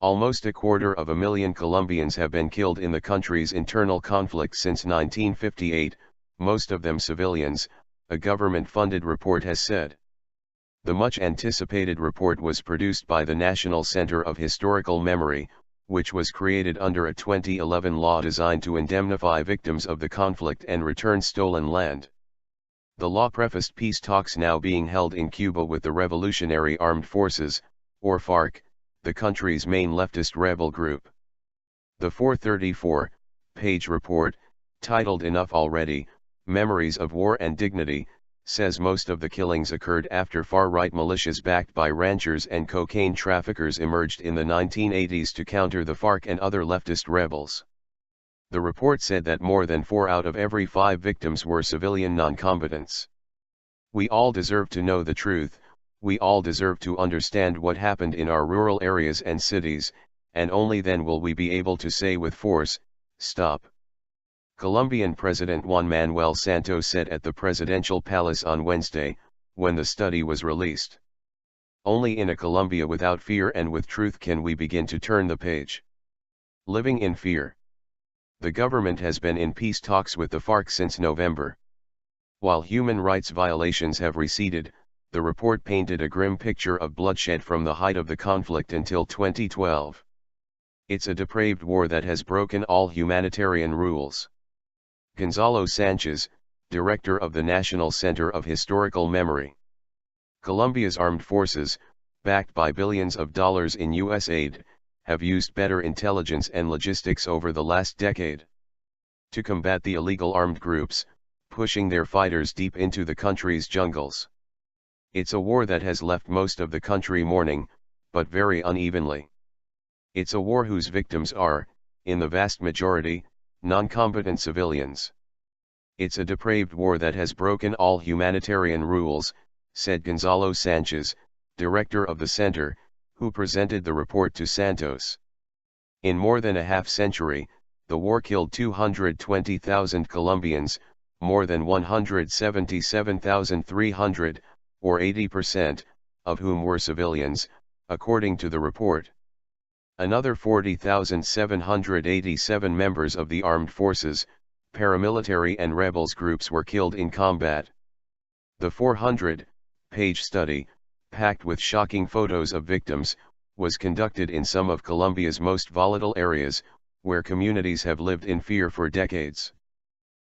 Almost 250,000 Colombians have been killed in the country's internal conflict since 1958, most of them civilians, a government-funded report has said. The much-anticipated report was produced by the National Center of Historical Memory, which was created under a 2011 law designed to indemnify victims of the conflict and return stolen land. The law prefaced peace talks now being held in Cuba with the Revolutionary Armed Forces, or FARC, the country's main leftist rebel group. The 434-page report, titled Enough Already, Memories of War and Dignity, says most of the killings occurred after far-right militias backed by ranchers and cocaine traffickers emerged in the 1980s to counter the FARC and other leftist rebels. The report said that more than 4 out of every 5 victims were civilian noncombatants. We all deserve to know the truth, we all deserve to understand what happened in our rural areas and cities, and only then will we be able to say with force, stop. Colombian President Juan Manuel Santos said at the presidential palace on Wednesday, when the study was released. Only in a Colombia without fear and with truth can we begin to turn the page. Living in fear. The government has been in peace talks with the FARC since November. While human rights violations have receded, the report painted a grim picture of bloodshed from the height of the conflict until 2012. It's a depraved war that has broken all humanitarian rules. Gonzalo Sanchez, director of the National Center of Historical Memory. Colombia's armed forces, backed by billions of dollars in U.S. aid, have used better intelligence and logistics over the last decade to combat the illegal armed groups, pushing their fighters deep into the country's jungles. It's a war that has left most of the country mourning, but very unevenly. It's a war whose victims are, in the vast majority, non-combatant civilians. It's a depraved war that has broken all humanitarian rules, said Gonzalo Sanchez, director of the center, who presented the report to Santos. In more than a half-century, the war killed 220,000 Colombians, more than 177,300, or 80%, of whom were civilians, according to the report. Another 40,787 members of the armed forces, paramilitary and rebels groups were killed in combat. The 400-page study, packed with shocking photos of victims, was conducted in some of Colombia's most volatile areas, where communities have lived in fear for decades.